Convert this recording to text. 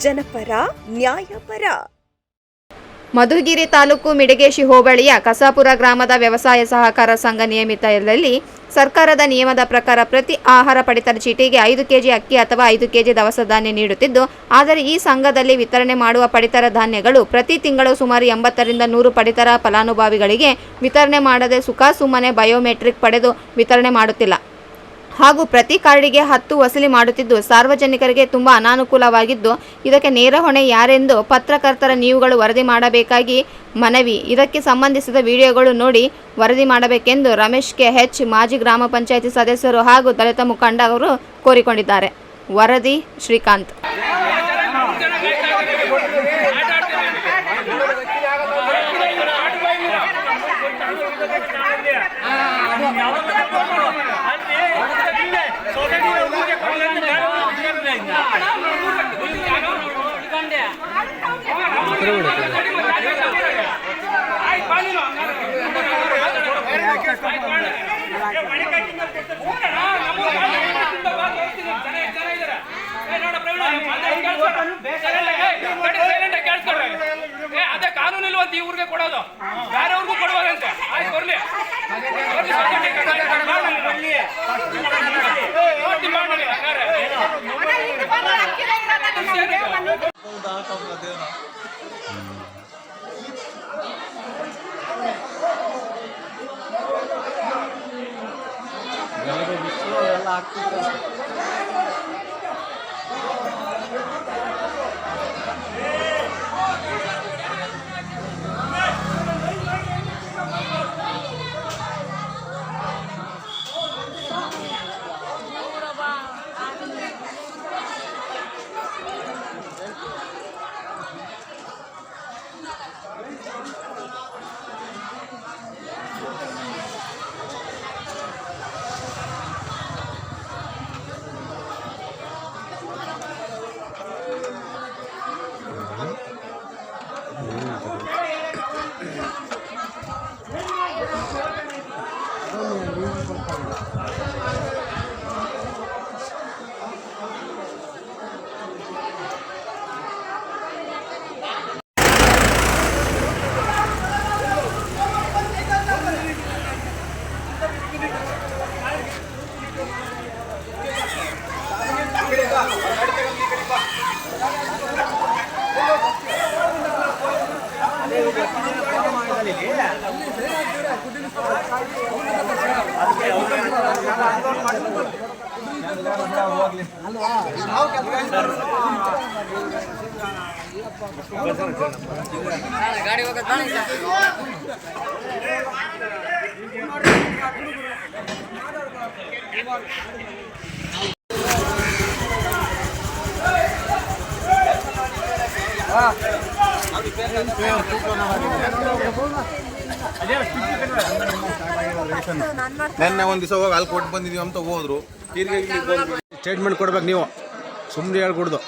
ಜನಪರ ನ್ಯಾಯಪರ. ಮಧುಗಿರಿ ತಾಲೂಕು ಮಿಡಗೇಶಿ ಹೋಬಳಿಯ ಕಸಾಪುರ ಗ್ರಾಮದ ವ್ಯವಸಾಯ ಸಹಕಾರ ಸಂಘ ನಿಯಮಿತದಲ್ಲಿ ಸರ್ಕಾರದ ನಿಯಮದ ಪ್ರಕಾರ ಪ್ರತಿ ಆಹಾರ ಪಡಿತರ ಚೀಟಿಗೆ 5 ಕೆಜಿ ಅಕ್ಕಿ ಅಥವಾ 5 ಕೆಜಿ ದವಸ ಧಾನ್ಯ ನೀಡುತ್ತಿದ್ದು, ಆದರೆ ಈ ಸಂಘದಲ್ಲಿ ವಿತರಣೆ ಮಾಡುವ ಪಡಿತರ ಧಾನ್ಯಗಳು ಪ್ರತಿ ತಿಂಗಳು ಸುಮಾರು 80 ರಿಂದ 100 ಪಡಿತರ ಫಲಾನುಭವಿಗಳಿಗೆ ವಿತರಣೆ ಮಾಡದೆ ಸುಮ್ಮನೆ ಬಯೋಮೆಟ್ರಿಕ್ ಪಡೆದು ವಿತರಣೆ ಮಾಡುತ್ತಿಲ್ಲ ಹಾಗೂ ಪ್ರತಿ ಕಾರ್ಡಿಗೆ 10 ವಸೂಲಿ ಮಾಡುತ್ತಿದ್ದು ಸಾರ್ವಜನಿಕರಿಗೆ ತುಂಬ ಅನಾನುಕೂಲವಾಗಿದ್ದು, ಇದಕ್ಕೆ ನೇರ ಹೊಣೆ ಯಾರೆಂದು ಪತ್ರಕರ್ತರ ನೀವುಗಳು ವರದಿ ಮಾಡಬೇಕಾಗಿ ಮನವಿ. ಇದಕ್ಕೆ ಸಂಬಂಧಿಸಿದ ವಿಡಿಯೋಗಳು ನೋಡಿ ವರದಿ ಮಾಡಬೇಕೆಂದು ರಮೇಶ್ KH ಮಾಜಿ ಗ್ರಾಮ ಪಂಚಾಯಿತಿ ಸದಸ್ಯರು ಹಾಗೂ ದಲಿತ ಮುಖಂಡ ಅವರು ಕೋರಿಕೊಂಡಿದ್ದಾರೆ. ವರದಿ ಶ್ರೀಕಾಂತ್. ಅದೇ ಕಾನೂನು ಇಲ್ವಂತ ಈ ಊರಿಗೆ ಕೊಡೋದು, ಬೇರೆಯವ್ರಿಗೂ ಕೊಡುವಂತೆ. ಆಯ್ತು ಬರ್ಲಿ ಗಾಡಿ ನೆನ್ನೆ ಒಂದು ದಿವಸ ಹೋಗಿ ಅಲ್ಲಿ ಕೊಟ್ಟು ಬಂದಿದ್ದೀವಿ ಅಂತ ಹೋದ್ರು. ಸ್ಟೇಟ್ಮೆಂಟ್ ಕೊಡ್ಬೇಕು, ನೀವು ಸುಮ್ಮನೆ ಹೇಳ್ಕೊಡ್ದು.